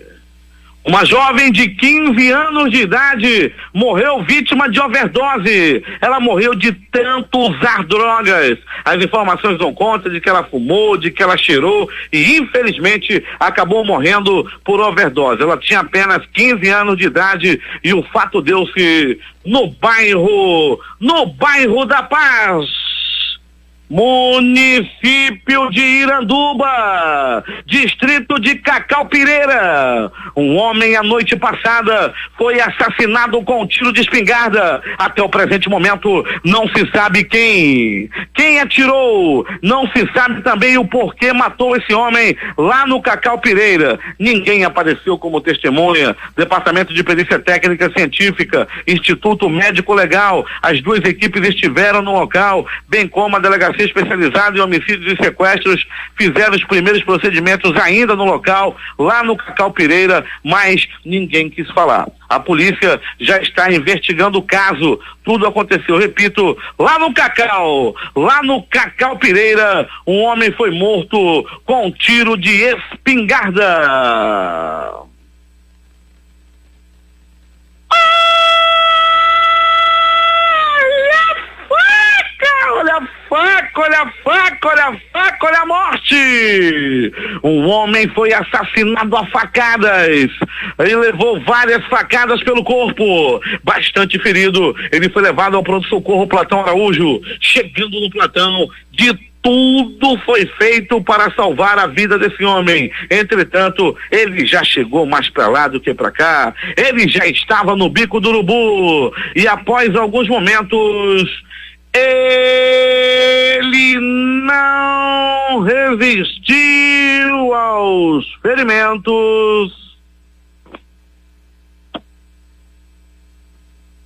Uma jovem de 15 anos de idade morreu vítima de overdose. Ela morreu de tanto usar drogas. As informações dão conta de que ela fumou, de que ela cheirou e infelizmente acabou morrendo por overdose. Ela tinha apenas 15 anos de idade e o fato deu-se no bairro da Paz. Município de Iranduba, distrito de Cacaupireira. Um homem a noite passada foi assassinado com um tiro de espingarda. Até o presente momento não se sabe quem atirou. Não se sabe também o porquê matou esse homem lá no Cacaupireira. Ninguém apareceu como testemunha. Departamento de Perícia Técnica Científica, Instituto Médico Legal, as duas equipes estiveram no local, bem como a delegacia especializada em homicídios e sequestros fizeram os primeiros procedimentos ainda no local, lá no Cacaupireira, mas ninguém quis falar. A polícia já está investigando o caso. Tudo aconteceu, repito, lá no Cacaupireira, um homem foi morto com um tiro de espingarda. Olha a morte! Um homem foi assassinado a facadas. Ele levou várias facadas pelo corpo. Bastante ferido. Ele foi levado ao pronto-socorro Platão Araújo. Chegando no Platão, de tudo foi feito para salvar a vida desse homem. Entretanto, ele já chegou mais para lá do que para cá. Ele já estava no bico do urubu. E após alguns momentos, ele não resistiu aos ferimentos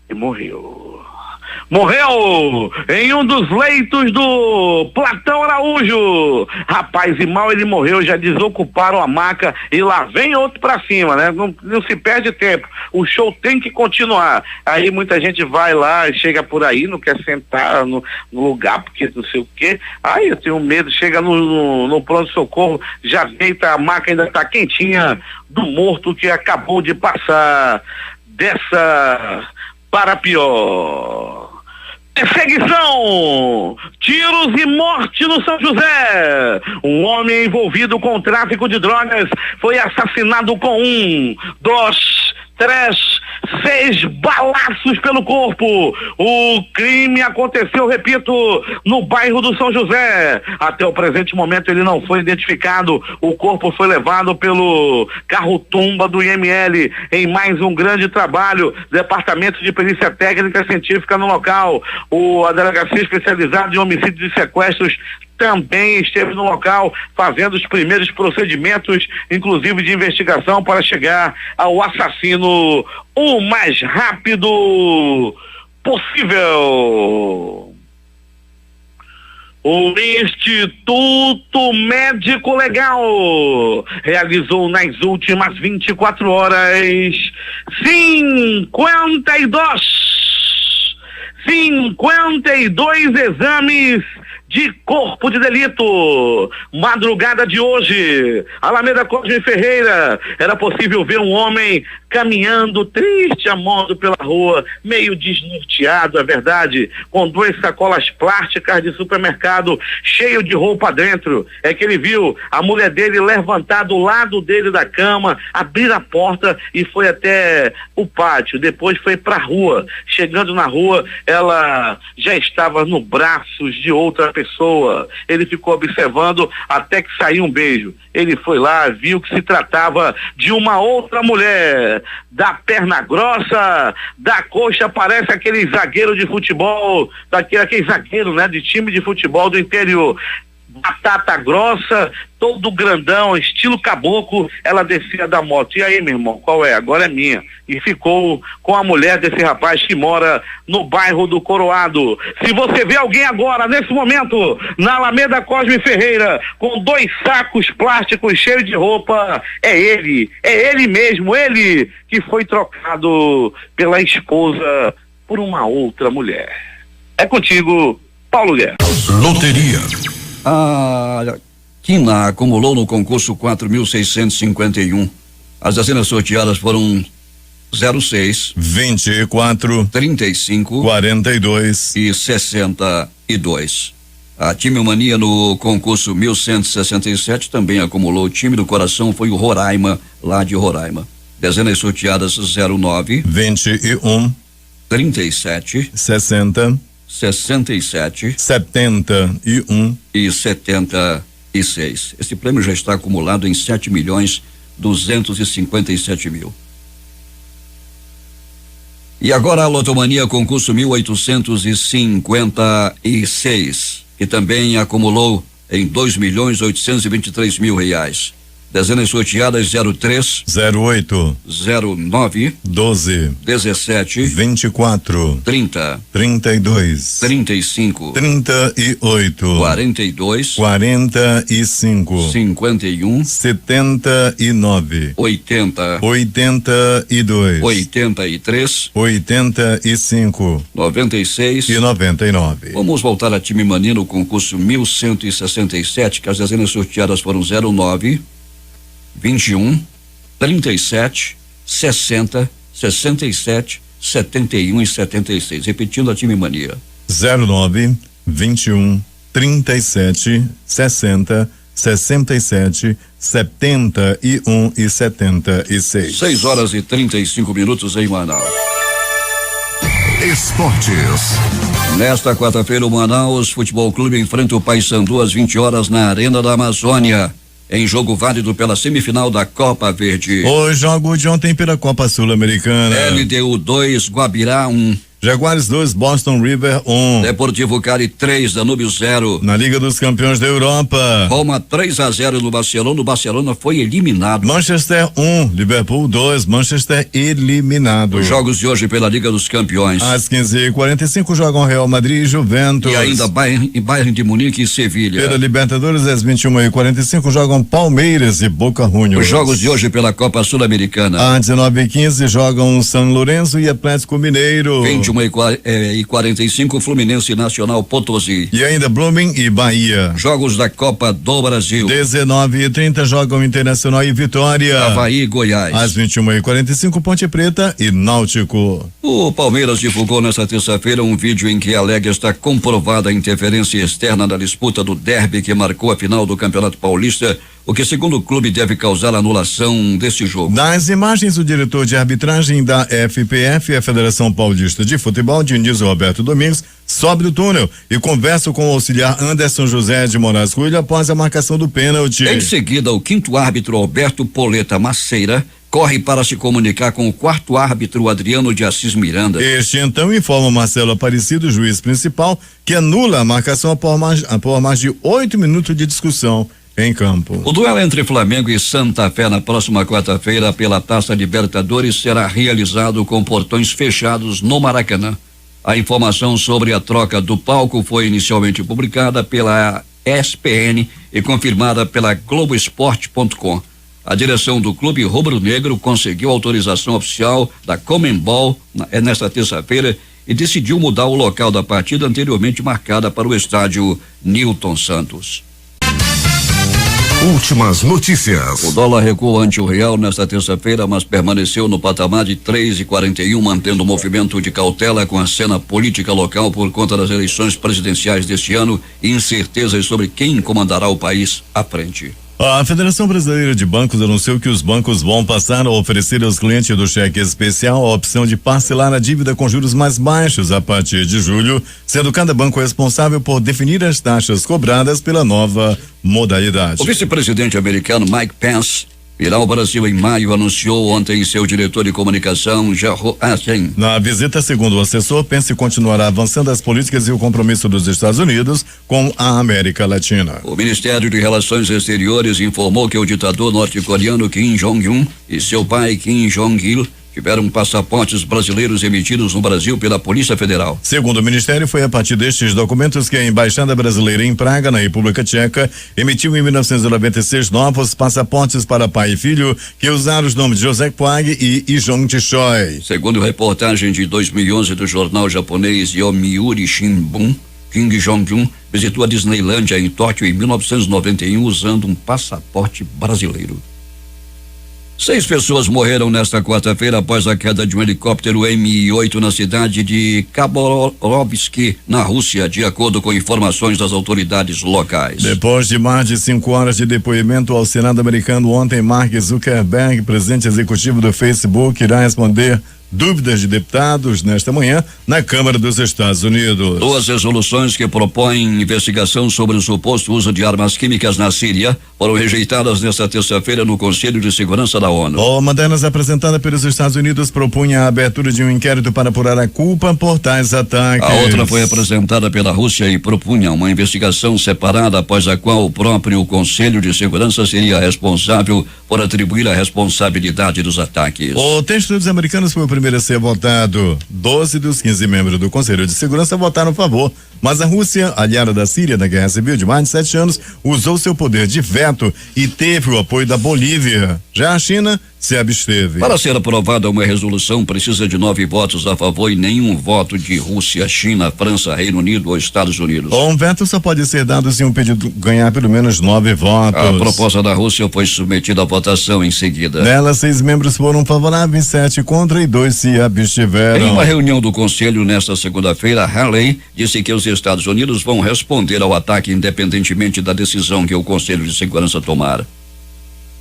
e morreu. Morreu em um dos leitos do Platão Araújo. Rapaz, e mal ele morreu, já desocuparam a maca e lá vem outro pra cima, né? Não se perde tempo. O show tem que continuar. Aí muita gente vai lá, chega por aí, não quer sentar no lugar, porque não sei o quê. Aí eu tenho medo, chega no pronto-socorro, já deita, a maca ainda tá quentinha do morto que acabou de passar dessa para pior. Perseguição, tiros e morte no São José. Um homem envolvido com tráfico de drogas foi assassinado com 1, 2, 3, 6 balaços pelo corpo. O crime aconteceu, repito, no bairro do São José. Até o presente momento ele não foi identificado. O corpo foi levado pelo carro-tumba do IML em mais um grande trabalho. Departamento de Perícia Técnica Científica no local. A delegacia especializada em homicídios e sequestros também esteve no local fazendo os primeiros procedimentos, inclusive de investigação, para chegar ao assassino o mais rápido possível. O Instituto Médico Legal realizou nas últimas 24 horas 52 exames de corpo de delito. Madrugada de hoje, Alameda Cosme Ferreira, era possível ver um homem caminhando triste a modo pela rua, meio desnorteado, é verdade, com 2 sacolas plásticas de supermercado, cheio de roupa dentro. É que ele viu a mulher dele levantar do lado dele da cama, abrir a porta e foi até o pátio. Depois foi pra rua. Chegando na rua, ela já estava nos braços de outra pessoa. Ele ficou observando até que saiu um beijo. Ele foi lá, viu que se tratava de uma outra mulher. Da perna grossa, da coxa, parece aquele zagueiro de futebol, aquele zagueiro, né, de time de futebol do interior. Batata grossa, todo grandão, estilo caboclo. Ela descia da moto. E aí, meu irmão, qual é? Agora é minha. E ficou com a mulher desse rapaz que mora no bairro do Coroado. Se você vê alguém agora, nesse momento, na Alameda Cosme Ferreira, com 2 sacos plásticos cheios de roupa, é ele mesmo, ele que foi trocado pela esposa por uma outra mulher. É contigo, Paulo Guerra. Loteria. A Quina acumulou no concurso 4.651. As dezenas sorteadas foram 06, 24, 35, 42 e 62. A Time Mania no concurso 1167 também acumulou. O time do coração foi o Roraima, lá de Roraima. Dezenas sorteadas 09, 21, 37, 60, 67 71 e 76. Esse prêmio já está acumulado em 7.257.000. E agora a Lotomania concurso 1856, que também acumulou em 2.823.000 reais. Dezenas sorteadas 03, 08 09, 12 17, 24 30, 32 35, 38 42, 45 51, 79 80, 82 83, 85 96 e 99. Vamos voltar a time mania no concurso 1167, que as dezenas sorteadas foram 09, 21, 37, 60, 67, 71 e 76. Repetindo a time mania. 09, 21, 37, 60, 67, 71 e 76. 6 horas e 35 minutos em Manaus. Esportes. Nesta quarta-feira, o Manaus Futebol Clube enfrenta o Paysandu às 20 horas na Arena da Amazônia, em jogo válido pela semifinal da Copa Verde. Os jogos de ontem pela Copa Sul-Americana. LDU 2, Guabirá 1. Jaguares 2, Boston River 1. Deportivo Cali 3, Danúbio 0. Na Liga dos Campeões da Europa. Roma 3-0 no Barcelona. O Barcelona foi eliminado. Manchester 1, Liverpool 2, Manchester eliminado. Os jogos de hoje pela Liga dos Campeões. Às 15h45 jogam Real Madrid e Juventus. E ainda Bayern de Munique e Sevilha. Pela Libertadores, às 21h45 jogam Palmeiras e Boca Juniors. Os jogos de hoje pela Copa Sul-Americana. Às 19h15 jogam São Lourenço e Atlético Mineiro. 21h45 Fluminense e Nacional Potosí. E ainda Blooming e Bahia. Jogos da Copa do Brasil. 19h30 jogam Internacional e Vitória. Avaí e Goiás. Às 21h45 Ponte Preta e Náutico. O Palmeiras divulgou nesta terça-feira um vídeo em que alega estar comprovada a interferência externa na disputa do derby que marcou a final do Campeonato Paulista, o que, segundo o clube, deve causar a anulação desse jogo. Das imagens, o diretor de arbitragem da FPF, a Federação Paulista de Futebol, Dionísio Roberto Domingos, sobe do túnel e conversa com o auxiliar Anderson José de Moraes Coelho após a marcação do pênalti. Em seguida, o quinto árbitro, Alberto Poleta Maceira, corre para se comunicar com o quarto árbitro, Adriano de Assis Miranda. Este então informa Marcelo Aparecido, juiz principal, que anula a marcação após mais de 8 minutos de discussão em campo. O duelo entre Flamengo e Santa Fé na próxima quarta-feira pela Taça Libertadores será realizado com portões fechados no Maracanã. A informação sobre a troca do palco foi inicialmente publicada pela ESPN e confirmada pela Globoesporte.com. A direção do clube rubro-negro conseguiu autorização oficial da Conmebol nesta terça-feira e decidiu mudar o local da partida anteriormente marcada para o estádio Newton Santos. Últimas notícias. O dólar recuou ante o real nesta terça-feira, mas permaneceu no patamar de 3,41, mantendo o movimento de cautela com a cena política local por conta das eleições presidenciais deste ano e incertezas sobre quem comandará o país à frente. A Federação Brasileira de Bancos anunciou que os bancos vão passar a oferecer aos clientes do cheque especial a opção de parcelar a dívida com juros mais baixos a partir de julho, sendo cada banco responsável por definir as taxas cobradas pela nova modalidade. O vice-presidente americano Mike Pence virá ao Brasil em maio, anunciou ontem seu diretor de comunicação, Jarro Achen. Na visita, segundo o assessor, Pence continuará avançando as políticas e o compromisso dos Estados Unidos com a América Latina. O Ministério de Relações Exteriores informou que o ditador norte-coreano Kim Jong-un e seu pai Kim Jong-il tiveram passaportes brasileiros emitidos no Brasil pela Polícia Federal. Segundo o Ministério, foi a partir destes documentos que a Embaixada Brasileira em Praga, na República Tcheca, emitiu em 1996 novos passaportes para pai e filho que usaram os nomes de José Kwag e Ijong Choi. Segundo reportagem de 2011 do jornal japonês Yomiuri Shimbun, Kim Jong-un visitou a Disneylândia em Tóquio em 1991 usando um passaporte brasileiro. 6 pessoas morreram nesta quarta-feira após a queda de um helicóptero Mi-8 na cidade de Khabarovsk, na Rússia, de acordo com informações das autoridades locais. Depois de mais de 5 horas de depoimento ao Senado americano ontem, Mark Zuckerberg, presidente executivo do Facebook, irá responder dúvidas de deputados nesta manhã na Câmara dos Estados Unidos. 2 resoluções que propõem investigação sobre o suposto uso de armas químicas na Síria foram rejeitadas nesta terça-feira no Conselho de Segurança da ONU. Uma delas, apresentada pelos Estados Unidos, propunha a abertura de um inquérito para apurar a culpa por tais ataques. A outra foi apresentada pela Rússia e propunha uma investigação separada, após a qual o próprio Conselho de Segurança seria responsável por atribuir a responsabilidade dos ataques. O texto dos americanos foi o primeiro a ser votado. 12 dos 15 membros do Conselho de Segurança votaram a favor, mas a Rússia, aliada da Síria na Guerra Civil de mais de 7 anos, usou seu poder de veto e teve o apoio da Bolívia. Já a China se absteve. Para ser aprovada uma resolução, precisa de 9 votos a favor e nenhum voto de Rússia, China, França, Reino Unido ou Estados Unidos. Um veto só pode ser dado se um pedido ganhar pelo menos 9 votos. A proposta da Rússia foi submetida à votação em seguida. Nela, 6 membros foram favoráveis, 7 contra e 2 se abstiveram. Em uma reunião do Conselho nesta segunda-feira, Haley disse que os Estados Unidos vão responder ao ataque independentemente da decisão que o Conselho de Segurança tomar.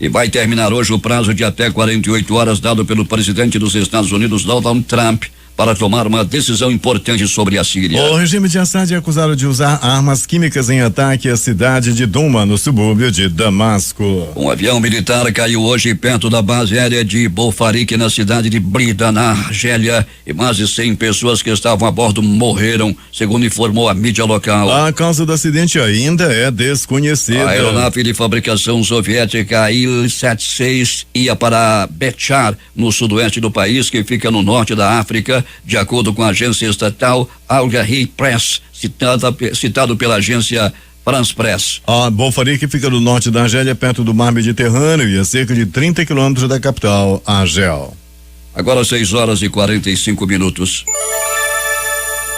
E vai terminar hoje o prazo de até 48 horas dado pelo presidente dos Estados Unidos, Donald Trump, para tomar uma decisão importante sobre a Síria. O regime de Assad é acusado de usar armas químicas em ataque à cidade de Duma, no subúrbio de Damasco. Um avião militar caiu hoje perto da base aérea de Bolfarik, na cidade de Brida, na Argélia, e mais de 100 pessoas que estavam a bordo morreram, segundo informou a mídia local. A causa do acidente ainda é desconhecida. A aeronave de fabricação soviética Il-76 ia para Bechar, no sudoeste do país, que fica no norte da África, de acordo com a agência estatal Al-Ghari Press, citado pela agência France Press. A Bolfarik fica no norte da Argélia, perto do mar Mediterrâneo, e a cerca de 30 quilômetros da capital, Argel. Agora 6:45.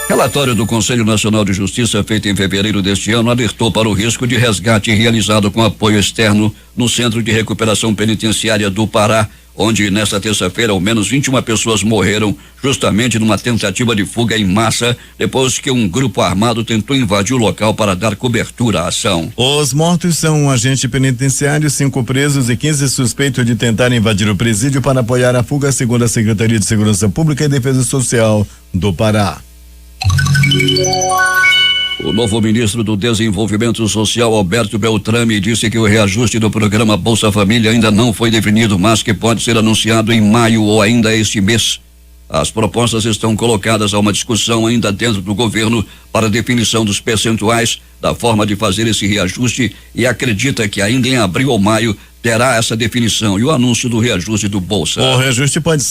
Relatório do Conselho Nacional de Justiça, feito em fevereiro deste ano, alertou para o risco de resgate realizado com apoio externo no Centro de Recuperação Penitenciária do Pará, onde nesta terça-feira ao menos 21 pessoas morreram justamente numa tentativa de fuga em massa, depois que um grupo armado tentou invadir o local para dar cobertura à ação. Os mortos são um agente penitenciário, 5 presos e 15 suspeitos de tentar invadir o presídio para apoiar a fuga, segundo a Secretaria de Segurança Pública e Defesa Social do Pará. O novo ministro do Desenvolvimento Social, Alberto Beltrame, disse que o reajuste do programa Bolsa Família ainda não foi definido, mas que pode ser anunciado em maio ou ainda este mês. As propostas estão colocadas a uma discussão ainda dentro do governo para definição dos percentuais, da forma de fazer esse reajuste, e acredita que ainda em abril ou maio terá essa definição e o anúncio do reajuste do Bolsa. O reajuste pode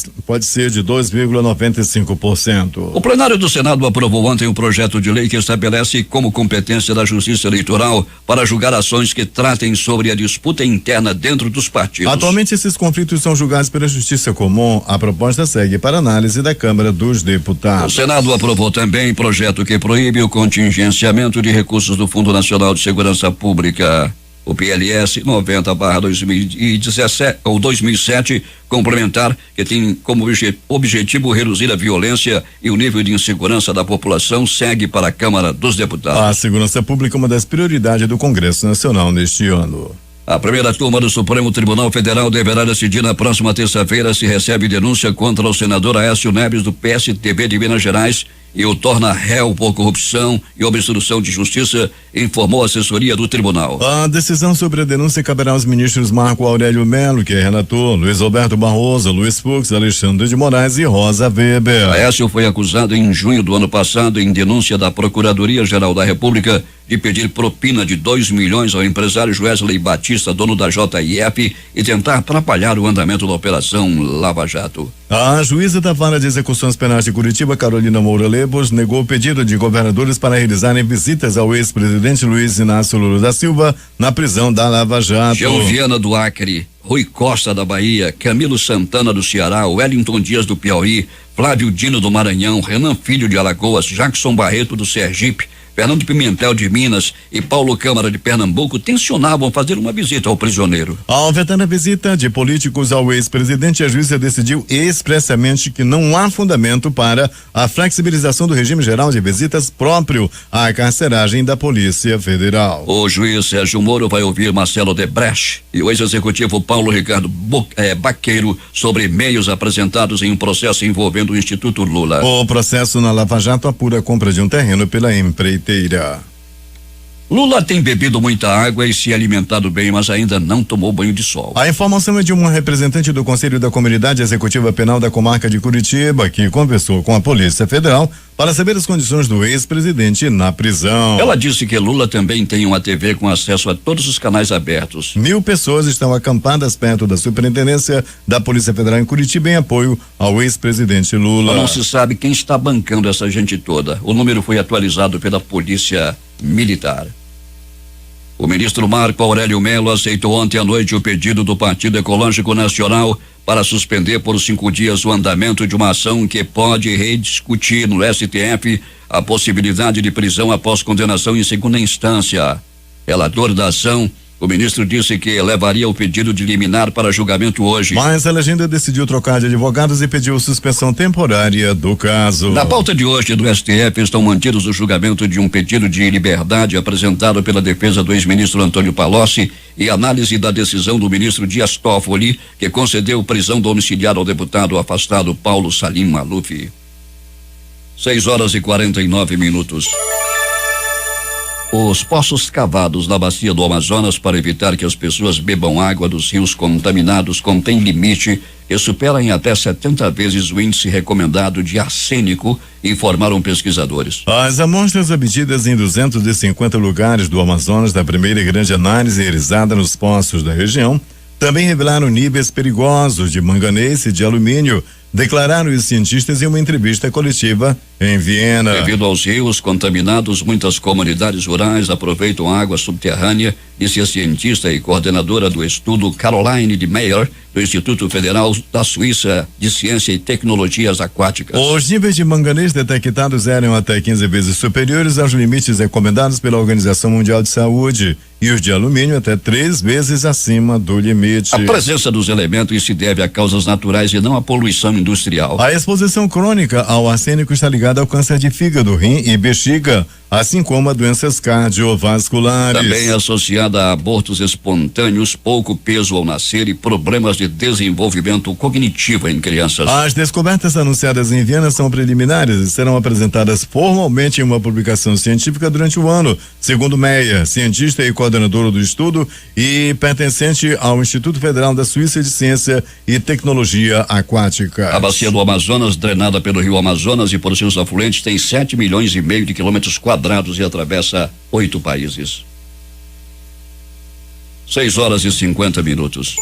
ser de 2,95%. O plenário do Senado aprovou ontem um projeto de lei que estabelece como competência da Justiça Eleitoral para julgar ações que tratem sobre a disputa interna dentro dos partidos. Atualmente, esses conflitos são julgados pela Justiça Comum. A proposta segue para análise da Câmara dos Deputados. O Senado aprovou também projeto que proíbe o contingenciamento de recursos do Fundo Nacional de Segurança Pública. O PLS 90/2017 ou 2007 complementar, que tem como objetivo reduzir a violência e o nível de insegurança da população, segue para a Câmara dos Deputados. A segurança pública é uma das prioridades do Congresso Nacional neste ano. A primeira turma do Supremo Tribunal Federal deverá decidir na próxima terça-feira se recebe denúncia contra o senador Aécio Neves, do PSDB de Minas Gerais, e o torna réu por corrupção e obstrução de justiça, informou a assessoria do tribunal. A decisão sobre a denúncia caberá aos ministros Marco Aurélio Melo, que é relator, Luiz Roberto Barroso, Luiz Fux, Alexandre de Moraes e Rosa Weber. Aécio foi acusado em junho do ano passado, em denúncia da Procuradoria-Geral da República, de pedir propina de 2 milhões ao empresário Wesley Batista, dono da JIF, e tentar atrapalhar o andamento da Operação Lava Jato. A juíza da Vara de Execuções Penais de Curitiba, Carolina Moura Lebos, negou o pedido de governadores para realizarem visitas ao ex-presidente Luiz Inácio Lula da Silva na prisão da Lava Jato. Georgiana do Acre, Rui Costa da Bahia, Camilo Santana do Ceará, Wellington Dias do Piauí, Flávio Dino do Maranhão, Renan Filho de Alagoas, Jackson Barreto do Sergipe, Fernando Pimentel de Minas e Paulo Câmara de Pernambuco tensionavam fazer uma visita ao prisioneiro. Ao vetar a visita de políticos ao ex-presidente, a juíza decidiu expressamente que não há fundamento para a flexibilização do regime geral de visitas próprio à carceragem da Polícia Federal. O juiz Sérgio Moro vai ouvir Marcelo Debrecht e o ex-executivo Paulo Ricardo Baqueiro sobre e-mails apresentados em um processo envolvendo o Instituto Lula. O processo na Lava Jato apura a compra de um terreno pela empreiteira. Lula tem bebido muita água e se alimentado bem, mas ainda não tomou banho de sol. A informação é de uma representante do Conselho da Comunidade Executiva Penal da Comarca de Curitiba, que conversou com a Polícia Federal para saber as condições do ex-presidente na prisão. Ela disse que Lula também tem uma TV com acesso a todos os canais abertos. 1.000 pessoas estão acampadas perto da Superintendência da Polícia Federal em Curitiba em apoio ao ex-presidente Lula. Não se sabe quem está bancando essa gente toda. O número foi atualizado pela Polícia Militar. O ministro Marco Aurélio Mello aceitou ontem à noite o pedido do Partido Ecológico Nacional para suspender por 5 dias o andamento de uma ação que pode rediscutir no STF a possibilidade de prisão após condenação em segunda instância. Relator da ação, o ministro disse que levaria o pedido de liminar para julgamento hoje. Mas a legenda decidiu trocar de advogados e pediu suspensão temporária do caso. Na pauta de hoje do STF estão mantidos o julgamento de um pedido de liberdade apresentado pela defesa do ex-ministro Antônio Palocci e análise da decisão do ministro Dias Toffoli, que concedeu prisão domiciliar ao deputado afastado Paulo Salim Maluf. 6:49. Os poços cavados na bacia do Amazonas para evitar que as pessoas bebam água dos rios contaminados contêm limite que supera em até 70 vezes o índice recomendado de arsênico, informaram pesquisadores. As amostras obtidas em 250 lugares do Amazonas da primeira e grande análise realizada nos poços da região também revelaram níveis perigosos de manganês e de alumínio, declararam os cientistas em uma entrevista coletiva em Viena. Devido aos rios contaminados, muitas comunidades rurais aproveitam a água subterrânea, disse a cientista e coordenadora do estudo Caroline de Meyer, do Instituto Federal da Suíça de Ciência e Tecnologias Aquáticas. Os níveis de manganês detectados eram até 15 vezes superiores aos limites recomendados pela Organização Mundial de Saúde e os de alumínio até 3 vezes acima do limite. A presença dos elementos se deve a causas naturais e não à poluição industrial. A exposição crônica ao arsênico está ligada ao câncer de fígado, rim e bexiga, assim como a doenças cardiovasculares. Também é associada a abortos espontâneos, pouco peso ao nascer e problemas de desenvolvimento cognitivo em crianças. As descobertas anunciadas em Viena são preliminares e serão apresentadas formalmente em uma publicação científica durante o ano, segundo Meyer, cientista e coordenador do estudo e pertencente ao Instituto Federal da Suíça de Ciência e Tecnologia Aquática. A bacia do Amazonas, drenada pelo rio Amazonas e por seus afluentes, tem 7,5 milhões de quilômetros quadrados e atravessa 8 países. 6:50.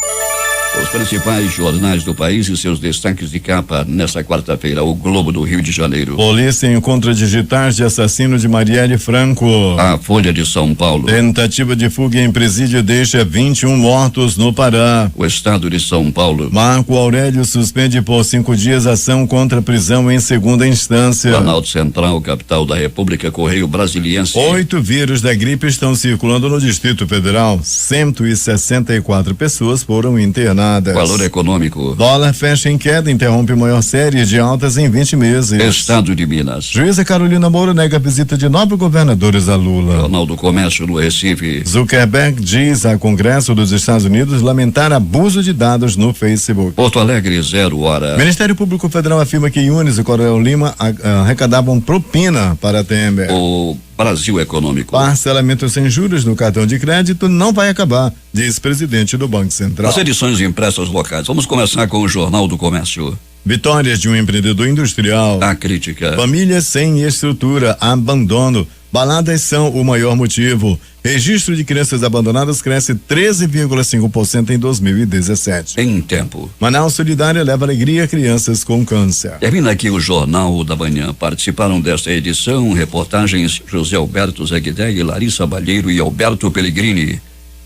Os principais jornais do país e seus destaques de capa nesta quarta-feira. O Globo do Rio de Janeiro. Polícia encontra digitais de assassino de Marielle Franco. A Folha de São Paulo. Tentativa de fuga em presídio deixa 21 mortos no Pará. O Estado de São Paulo. Marco Aurélio suspende por 5 dias ação contra prisão em segunda instância. Planalto Central, capital da República, Correio Brasiliense. 8 vírus da gripe estão circulando no Distrito Federal. 164 pessoas foram internadas. Valor econômico. Dólar fecha em queda, interrompe maior série de altas em 20 meses. Estado de Minas. Juíza Carolina Moura nega a visita de 9 governadores a Lula. Jornal do Comércio no Recife. Zuckerberg diz a Congresso dos Estados Unidos lamentar abuso de dados no Facebook. Porto Alegre, 0 hora. Ministério Público Federal afirma que Yunes e Coronel Lima arrecadavam propina para Temer. O Brasil Econômico. Parcelamento sem juros no cartão de crédito não vai acabar, diz presidente do Banco Central. As edições impressas locais. Vamos começar com o Jornal do Comércio. Vitórias de um empreendedor industrial. A crítica. Famílias sem estrutura, abandono. Baladas são o maior motivo. Registro de crianças abandonadas cresce 13,5% em 2017. Em tempo. Manaus Solidária leva alegria a crianças com câncer. Termina aqui o Jornal da Manhã. Participaram desta edição reportagens José Alberto Zegdeg, Larissa Balheiro e Alberto Pellegrini.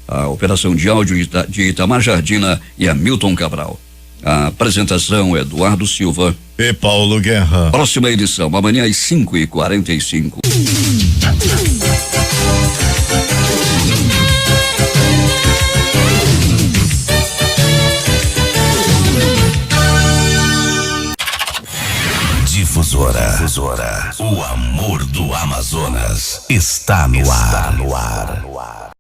A operação de áudio de Itamar Jardina e Hamilton Cabral. A apresentação Eduardo Silva e Paulo Guerra. Próxima edição, amanhã às 5:45. Difusora. O amor do Amazonas está no ar.